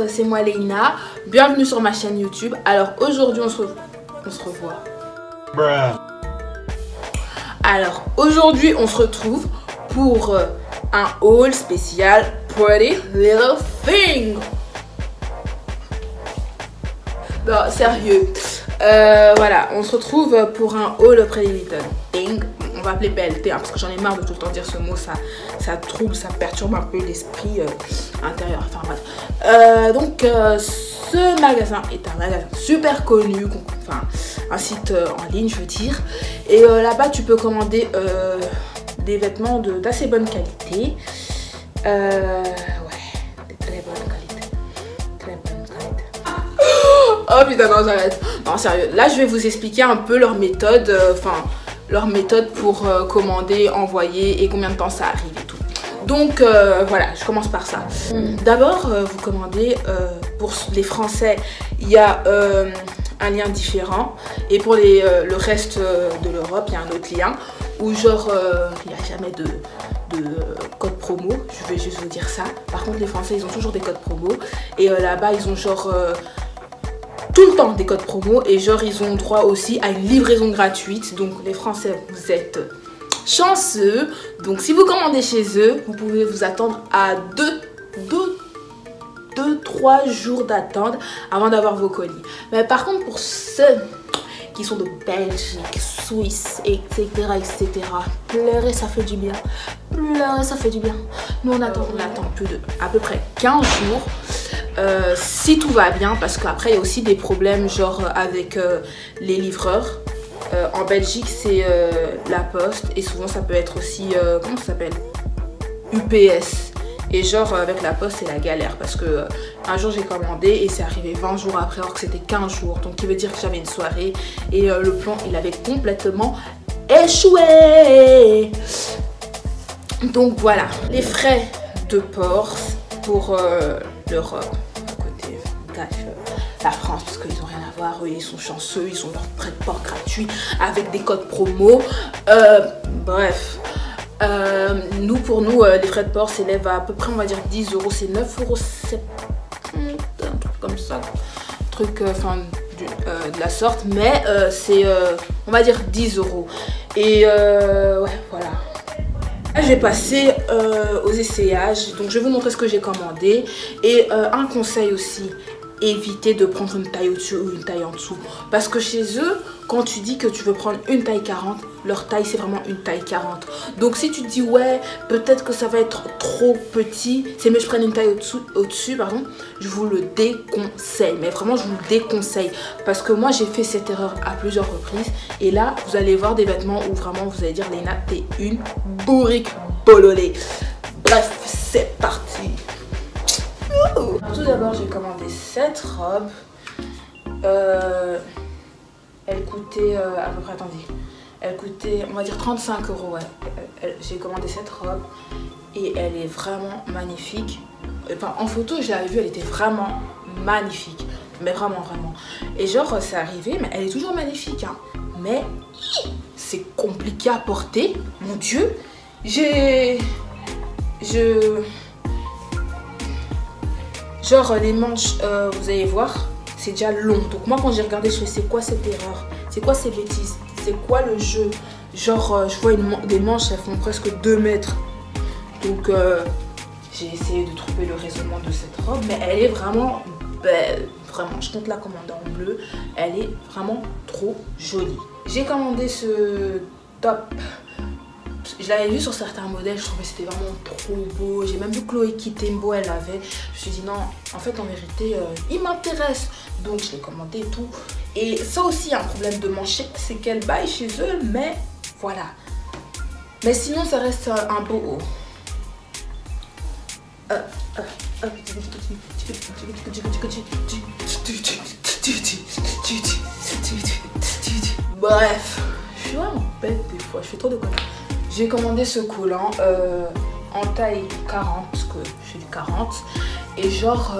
C'est moi Léina, bienvenue sur ma chaîne YouTube. Alors aujourd'hui on se revoit. Alors aujourd'hui on se retrouve pour un haul spécial Pretty Little Thing. Non sérieux, voilà, on se retrouve pour un haul Pretty Little Thing. On va appeler PLT hein, parce que j'en ai marre de tout le temps dire ce mot, ça trouble, ça perturbe un peu l'esprit intérieur. Enfin bref. Donc ce magasin est un magasin super connu, enfin un site en ligne je veux dire. Et là-bas tu peux commander des vêtements d'assez bonne qualité. Ouais, de très bonne qualité. Très bonne qualité. Oh putain non j'arrête. Non sérieux, là je vais vous expliquer un peu leur méthode, leur méthode pour commander, envoyer et combien de temps ça arrive et tout. Donc voilà, je commence par ça. D'abord, vous commandez, pour les Français, il y a un lien différent. Et pour le reste de l'Europe, il y a un autre lien où genre, il n'y a jamais de code promo. Je vais juste vous dire ça. Par contre, les Français, ils ont toujours des codes promo. Et là-bas, ils ont genre... tout le temps des codes promo et genre ils ont droit aussi à une livraison gratuite. Donc les Français vous êtes chanceux. Donc si vous commandez chez eux, vous pouvez vous attendre à 2-3 jours d'attente avant d'avoir vos colis. Mais par contre pour ceux qui sont de Belgique, Suisse, etc. Pleurer ça fait du bien. Pleurer ça fait du bien. Nous on attend plus de à peu près 15 jours. Si tout va bien, parce qu'après il y a aussi des problèmes genre avec les livreurs. En Belgique c'est la poste et souvent ça peut être aussi comment ça s'appelle, UPS. Et genre avec la poste c'est la galère parce que un jour j'ai commandé et c'est arrivé 20 jours après alors que c'était 15 jours. Donc il veut dire que j'avais une soirée et le plan il avait complètement échoué. Donc voilà, les frais de port pour l'Europe, à côté la France, parce qu'ils n'ont rien à voir, eux ils sont chanceux, ils ont leur frais de port gratuit avec des codes promo. Bref, pour nous, les frais de port s'élèvent à peu près, on va dire 10 €, c'est 9,70 €, un truc comme ça, truc, de la sorte, mais c'est, on va dire 10 €. Et ouais, voilà. Là, je vais passer aux essayages, donc je vais vous montrer ce que j'ai commandé. Et un conseil aussi, évitez de prendre une taille au-dessus ou une taille en dessous. Parce que chez eux, quand tu dis que tu veux prendre une taille 40, leur taille c'est vraiment une taille 40. Donc si tu te dis ouais, peut-être que ça va être trop petit, c'est mieux que je prenne une taille au-dessus, pardon, je vous le déconseille. Mais vraiment je vous le déconseille. Parce que moi j'ai fait cette erreur à plusieurs reprises. Et là, vous allez voir des vêtements où vraiment vous allez dire Léina, t'es une bourrique bololée. Bref, c'est parti. Tout d'abord j'ai commandé cette robe. Elle coûtait à peu près, attendez, elle coûtait on va dire 35 €. Ouais. J'ai commandé cette robe et elle est vraiment magnifique. Enfin en photo je l'avais vue, elle était vraiment magnifique. Mais vraiment. Et genre c'est arrivé, mais elle est toujours magnifique hein. Mais c'est compliqué à porter, mon dieu. Genre les manches, vous allez voir, c'est déjà long. Donc moi quand j'ai regardé, je fais c'est quoi cette erreur? C'est quoi ces bêtises? C'est quoi le jeu? Genre je vois des manches, elles font presque 2 mètres. Donc j'ai essayé de trouver le raisonnement de cette robe. Mais elle est vraiment belle. Vraiment, je compte la commander en bleu. Elle est vraiment trop jolie. J'ai commandé ce top. Je l'avais vu sur certains modèles, je trouvais que c'était vraiment trop beau. J'ai même vu Chloé Kitembo, elle l'avait. Je me suis dit non, en fait en vérité, il m'intéresse. Donc je l'ai commandé et tout. Et ça aussi, un problème de manchette, c'est qu'elle baille chez eux, mais voilà. Mais sinon, ça reste un beau haut. Bref, je suis vraiment bête des fois, je fais trop de conneries. J'ai commandé ce collant en taille 40, parce que je suis du 40. Et genre,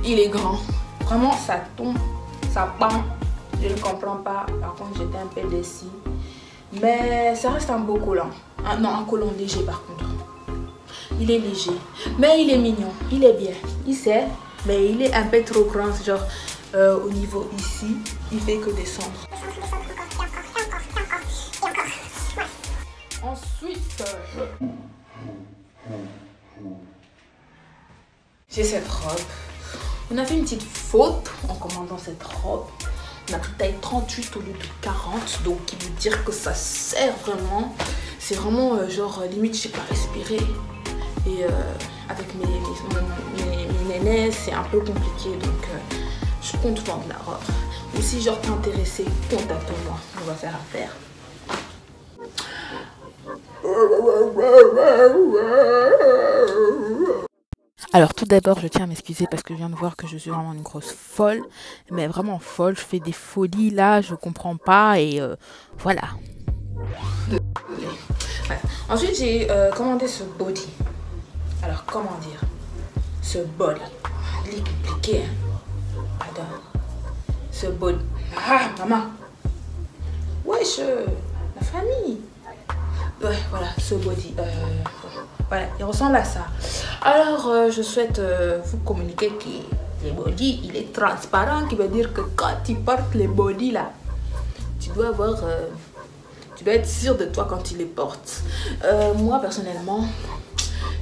il est grand. Vraiment, ça tombe, ça pend. Je ne comprends pas. Par contre, j'étais un peu déçue. Mais ça reste un beau collant. Non, un collant léger par contre. Il est léger. Mais il est mignon. Il est bien. Il sait. Mais il est un peu trop grand. Genre au niveau ici, il fait que descendre. Ensuite, j'ai cette robe. On a fait une petite faute en commandant cette robe. On a pris taille 38 au lieu de 40. Donc, il veut dire que ça sert vraiment. C'est vraiment genre limite, je sais pas respirer. Et avec mes nénés, c'est un peu compliqué. Donc, je compte vendre la robe. Ou si genre t'es intéressé, contacte-moi. On va faire affaire. Alors tout d'abord, je tiens à m'excuser parce que je viens de voir que je suis vraiment une grosse folle, mais vraiment folle. Je fais des folies là, je comprends pas et voilà. Voilà. Ensuite, j'ai commandé ce body. Alors comment dire, ce bol, compliqué, hein. Attends, ce body. Ah maman, wesh, la famille. Ouais, voilà, ce body. Voilà, il ressemble à ça. Alors, je souhaite vous communiquer que le body, il est transparent, qui veut dire que quand tu portes les body là, tu dois avoir, tu dois être sûr de toi quand tu les portes. Moi, personnellement,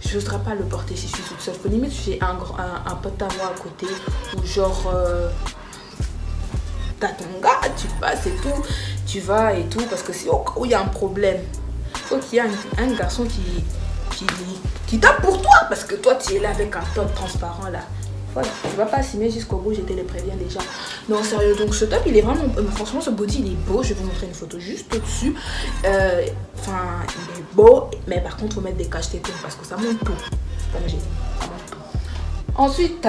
je n'oserais pas le porter si je suis toute seule. Faut limite, j'ai un pote à moi à côté, où genre, t'as ton gars, tu passes et tout, tu vas et tout, parce que si au cas où il y a un problème, faut qu'il y ait un garçon qui tape pour toi, parce que toi tu es là avec un top transparent là. Voilà, tu vas pas assumer jusqu'au bout, j'étais les préviens déjà. Non sérieux, donc ce top il est vraiment, franchement ce body il est beau, je vais vous montrer une photo juste au-dessus. Enfin il est beau, mais par contre faut mettre des caches tétons parce que ça monte tout. Comme j'ai dit, ça monte tout. Ensuite,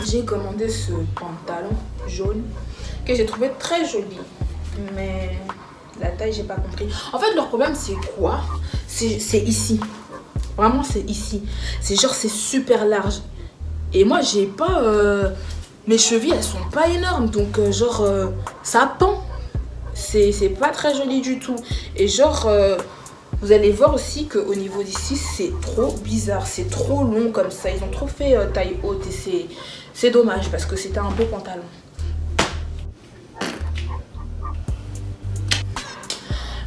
j'ai commandé ce pantalon jaune que j'ai trouvé très joli, mais la taille j'ai pas compris. En fait leur problème c'est quoi? C'est ici, vraiment c'est ici, c'est genre c'est super large et moi j'ai pas mes chevilles elles sont pas énormes, donc genre ça pend, c'est pas très joli du tout. Et genre vous allez voir aussi que au niveau d'ici c'est trop bizarre, c'est trop long comme ça, ils ont trop fait taille haute et c'est dommage parce que c'était un beau pantalon.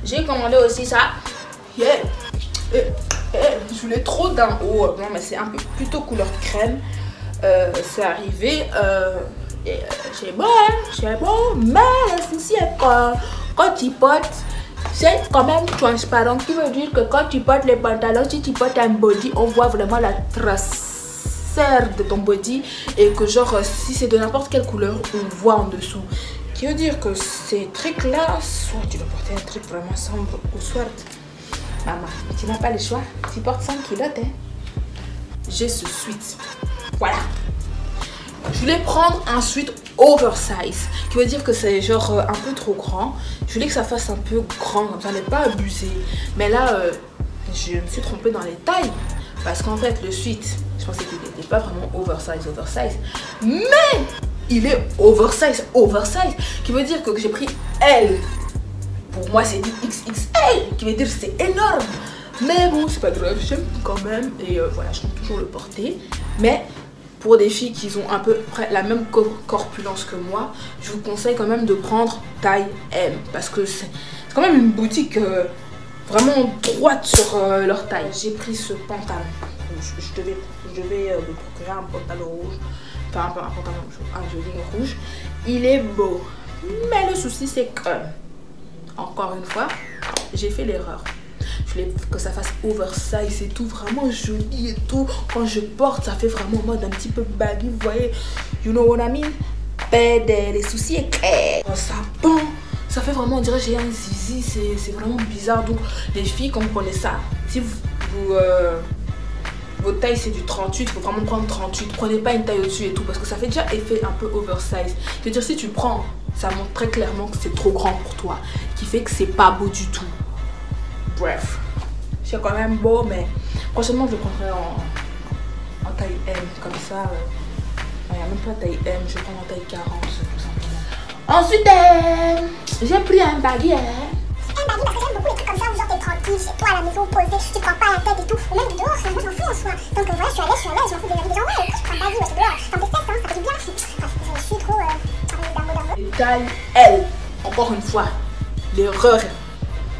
J'ai commandé aussi ça. Yeah. Je voulais trop d'un haut. Non, mais c'est un peu plutôt couleur crème. C'est arrivé. C'est bon, hein, c'est bon. Mais le souci est que quand tu portes, c'est quand même transparent. Qui veut dire que quand tu portes les pantalons, si tu portes un body, on voit vraiment la traceur de ton body. Et que genre, si c'est de n'importe quelle couleur, on voit en dessous. Qui veut dire que ces trucs là, soit tu dois porter un truc vraiment sombre ou soit maman, tu n'as pas le choix, tu portes 5 kilotes hein. J'ai ce sweat, voilà. Je voulais prendre un sweat oversize, qui veut dire que c'est genre un peu trop grand. Je voulais que ça fasse un peu grand, comme ça n'est pas abusé. Mais là, je me suis trompée dans les tailles, parce qu'en fait le sweat, je pensais qu'il n'était pas vraiment oversize, mais il est oversize, qui veut dire que j'ai pris L. Pour moi, c'est dit XXL, qui veut dire c'est énorme. Mais bon, c'est pas grave, j'aime quand même. Et voilà, je compte toujours le porter. Mais pour des filles qui ont à peu près la même corpulence que moi, je vous conseille quand même de prendre taille M. Parce que c'est quand même une boutique vraiment droite sur leur taille. J'ai pris ce pantalon. Je devais me procurer un pantalon rouge. Enfin, un pantalon, un jogging rouge. Il est beau. Mais le souci, c'est que, encore une fois, j'ai fait l'erreur. Je voulais que ça fasse oversize et tout, vraiment joli et tout. Quand je porte, ça fait vraiment en mode un petit peu baggy, vous voyez. You know what I mean? Mais les soucis est clair. Ça pend. Ça fait vraiment, on dirait j'ai un zizi. C'est vraiment bizarre. Donc, les filles, quand vous prenez ça, si votre taille c'est du 38, il faut vraiment prendre 38. Prenez pas une taille au-dessus et tout parce que ça fait déjà effet un peu oversize. C'est-à-dire si tu prends, ça montre très clairement que c'est trop grand pour toi, qui fait que c'est pas beau du tout. Bref, c'est quand même beau, mais prochainement je le prendrai en taille M comme ça. Il n'y a même pas taille M, je prends en taille 40 tout simplement. Ensuite, j'ai pris un baguette. handbagging parce que j'aime beaucoup les trucs comme ça où genre t'es tranquille chez toi à la maison posé, tu te prends pas la tête et tout. Ou même dehors, moi je m'en fous en soi. Donc voilà, je suis à l'aise, je m'en fous des avis des gens. Ouais, je prends un baggy, ouais, c'est dehors. Ça me fait fesses, hein, ça fait du bien. Je suis trop Taille L. Encore une fois, l'erreur.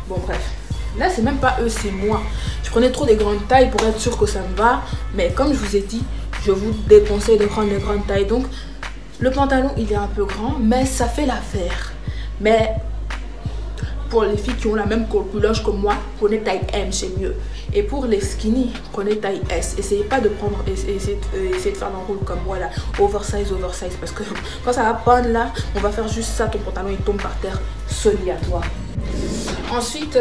Bon bref. Là c'est même pas eux, c'est moi. Je prenais trop des grandes tailles pour être sûr que ça me va. Mais comme je vous ai dit, je vous déconseille de prendre les grandes tailles. Donc le pantalon il est un peu grand, mais ça fait l'affaire. Mais pour les filles qui ont la même corpulence que moi, prenez taille M, c'est mieux. Et pour les skinny, prenez taille S. Essayez pas de prendre, essayez de faire l'enroule comme moi là, oversize, parce que quand ça va prendre là, on va faire juste ça, ton pantalon il tombe par terre, solide à toi. Ensuite,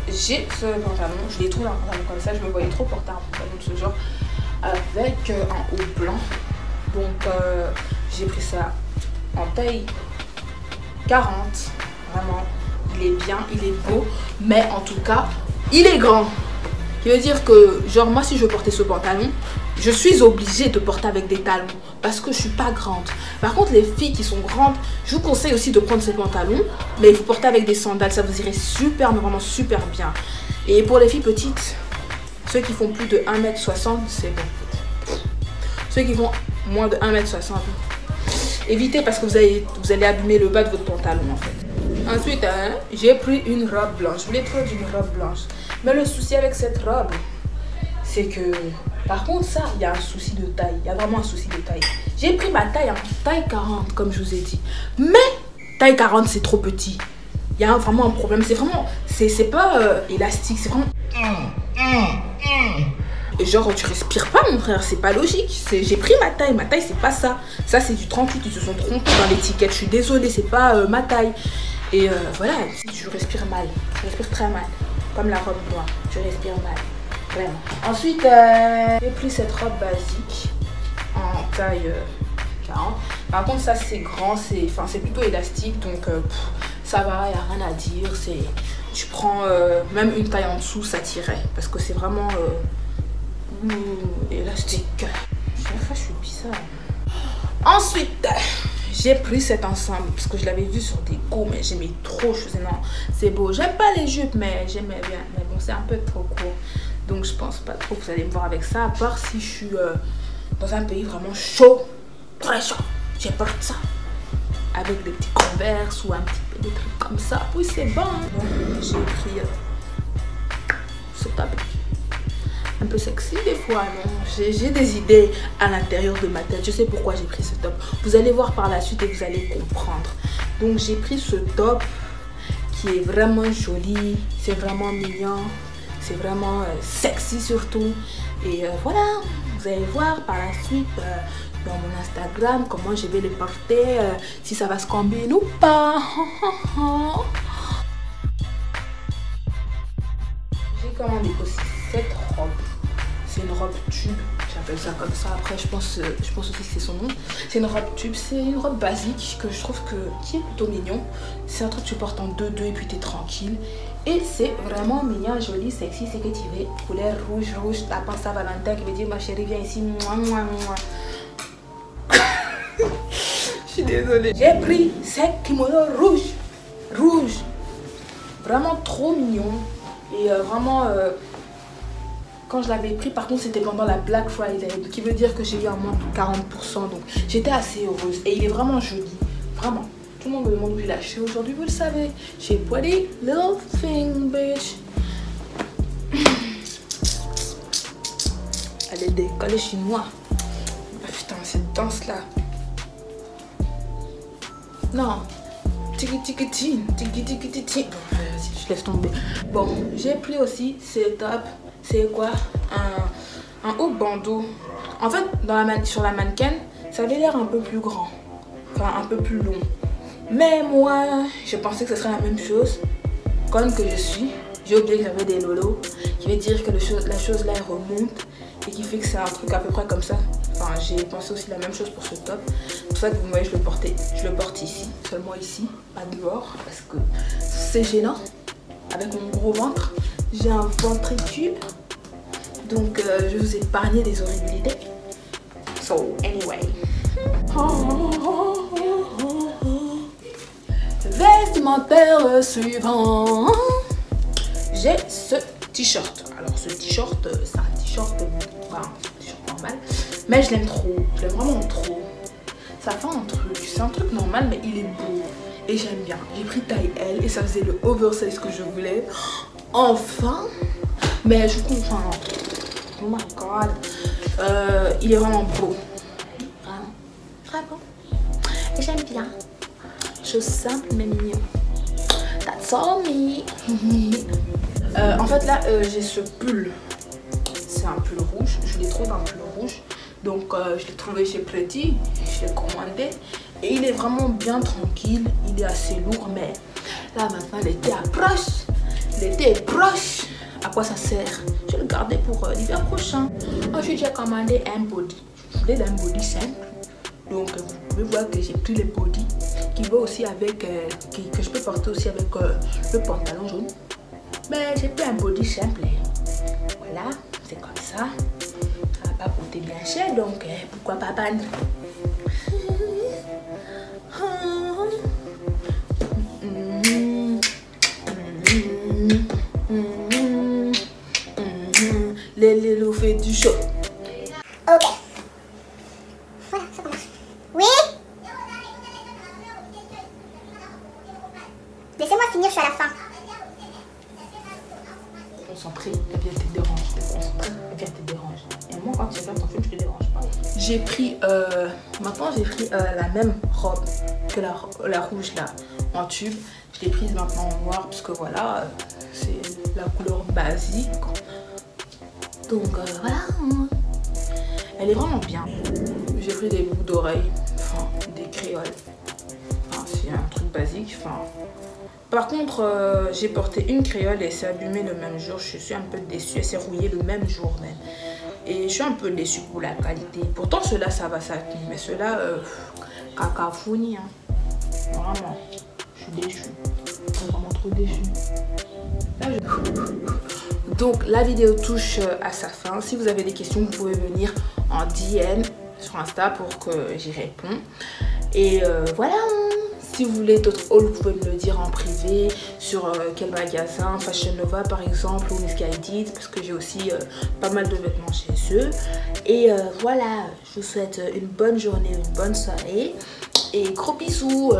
j'ai ce pantalon, je l'ai trouvé un pantalon comme ça, je me voyais trop porter un pantalon de ce genre avec un haut blanc. Donc j'ai pris ça en taille 40, vraiment. Il est bien, il est beau, mais en tout cas, il est grand. Qui veut dire que, genre, moi, si je veux porter ce pantalon, je suis obligée de porter avec des talons parce que je suis pas grande. Par contre, les filles qui sont grandes, je vous conseille aussi de prendre ces pantalons, mais vous portez avec des sandales, ça vous irait super, mais vraiment super bien. Et pour les filles petites, ceux qui font plus de 1m60, c'est bon. Ceux qui font moins de 1m60, évitez parce que vous allez abîmer le bas de votre pantalon en fait. Ensuite, j'ai pris une robe blanche. Je voulais trop d'une robe blanche. Mais le souci avec cette robe, c'est que... Par contre, ça, il y a un souci de taille. Il y a vraiment un souci de taille. J'ai pris ma taille en taille 40, comme je vous ai dit. Mais, taille 40, c'est trop petit. Il y a vraiment un problème. C'est vraiment... C'est pas élastique, c'est vraiment... Et genre, tu respires pas, mon frère. C'est pas logique. J'ai pris ma taille. Ma taille, c'est pas ça. Ça, c'est du 38. Ils se sont trompés dans l'étiquette. Je suis désolée, c'est pas ma taille. Et voilà, si tu respires mal, tu respires très mal, comme la robe noire, tu respires mal, vraiment. Ensuite, j'ai pris cette robe basique en taille 40. Par contre, ça c'est grand, c'est plutôt élastique, donc ça va, il n'y a rien à dire. Tu prends même une taille en dessous, ça tirait, parce que c'est vraiment élastique. Chaque fois, je suis bizarre. Ensuite, j'ai pris cet ensemble parce que je l'avais vu sur des cours, mais j'aimais trop. Je faisais non, c'est beau. J'aime pas les jupes, mais j'aimais bien. Mais bon, c'est un peu trop court. Donc, je pense pas trop que vous allez me voir avec ça. À part si je suis dans un pays vraiment chaud, très chaud. J'ai peur de ça. Avec des petits Converse ou un petit peu des trucs comme ça. Oui, c'est bon. Donc, j'ai pris ce top. Un peu sexy des fois, non? J'ai des idées à l'intérieur de ma tête. Je sais pourquoi j'ai pris ce top. Vous allez voir par la suite et vous allez comprendre. Donc j'ai pris ce top qui est vraiment joli. C'est vraiment mignon. C'est vraiment sexy surtout. Et voilà, vous allez voir par la suite dans mon Instagram comment je vais les porter. Si ça va se combiner ou pas. J'ai commandé aussi cette robe. C'est une robe tube, j'appelle ça comme ça. Après, je pense aussi que c'est son nom. C'est une robe tube, c'est une robe basique que je trouve qui est plutôt mignon. C'est un truc que tu portes en 2-2 et puis tu es tranquille. Et c'est vraiment mignon, joli, sexy. C'est que tu veux couleur rouge, tapant ça Valentin qui veut dire ma chérie, viens ici. Mouah, mouah, mouah. Je suis désolée. J'ai pris ce kimono rouge. Vraiment trop mignon. Et vraiment... quand je l'avais pris, par contre, c'était pendant la Black Friday, qui veut dire que j'ai eu un moins de 40%. Donc, j'étais assez heureuse. Et il est vraiment joli. Vraiment. Tout le monde me demande où il l'a acheté aujourd'hui, vous le savez. Chez Pretty Little Thing, bitch. Allez, décoller chinois. Ah, putain, cette danse-là. Non. Tiki-tiki-tin. Tiki-tiki-tiki. Vas-y, je laisse tomber. Bon, j'ai pris aussi ces tops. C'est quoi? Un haut bandeau. En fait, sur la mannequin, ça avait l'air un peu plus grand. Enfin, un peu plus long. Mais moi, je pensais que ce serait la même chose. Conne que je suis, j'ai oublié que j'avais des lolos. Qui veut dire que la chose là, elle remonte. Et qui fait que c'est un truc à peu près comme ça. Enfin, j'ai pensé aussi la même chose pour ce top. C'est pour ça que vous voyez, je le porte ici. Seulement ici, pas dehors. Parce que c'est gênant. Avec mon gros ventre. J'ai un ventricule. Donc, je vais vous épargner des horribilités. So, anyway. Veste commentaire suivant. J'ai ce t-shirt. Alors ce t-shirt, c'est un t-shirt normal, mais je l'aime trop, je l'aime vraiment trop. Ça fait un truc, c'est un truc normal mais il est beau et j'aime bien. J'ai pris taille L et ça faisait le oversize que je voulais. Enfin, mais je comprends. Oh my god, il est vraiment beau, vraiment. Et j'aime bien. Chose simple mais mignon. That's all me. En fait là j'ai ce pull. C'est un pull rouge. Je l'ai trouvé un pull rouge. Donc je l'ai trouvé chez Pretty. Je l'ai commandé. Et il est vraiment bien tranquille. Il est assez lourd. Mais là maintenant l'été approche. L'été est proche. À quoi ça sert? Je vais le garder pour l'hiver prochain. Ensuite j'ai commandé un body. Je voulais un body simple. Donc vous pouvez voir que j'ai pris les bodys qui va aussi avec, que je peux porter aussi avec le pantalon jaune. Mais j'ai pris un body simple. Voilà, c'est comme ça. Ça va pas coûter bien cher, donc pourquoi pas prendre. Les loups fait du show. Ok. Voilà, ça commence. Oui? Laissez-moi finir, je suis à la fin. Concentré, elle vient te déranger. Concentré, elle vient te déranger. Et moi, quand tu regardes ton film, je te dérange pas. J'ai pris, maintenant j'ai pris la même robe que la rouge là, en tube. Je l'ai prise maintenant en noir, parce que voilà, c'est la couleur basique. Donc voilà, elle est vraiment bien. J'ai pris des boucles d'oreilles, enfin des créoles. Enfin, c'est un truc basique. Enfin. Par contre, j'ai porté une créole et c'est abîmé le même jour. Je suis un peu déçue, elle s'est rouillée le même jour même. Et je suis un peu déçue pour la qualité. Pourtant, ceux-là, ça va s'appliquer. Mais ceux-là, cacafouni. Hein. Vraiment, je suis déçue. Je suis vraiment trop déçue. Là, Donc la vidéo touche à sa fin. Si vous avez des questions, vous pouvez venir en DM sur Insta pour que j'y réponds. Et voilà. Si vous voulez d'autres hauls, vous pouvez me le dire en privé. Sur quel magasin, Fashion Nova par exemple, ou Missguided, parce que j'ai aussi pas mal de vêtements chez eux. Et voilà, je vous souhaite une bonne journée, une bonne soirée. Et gros bisous.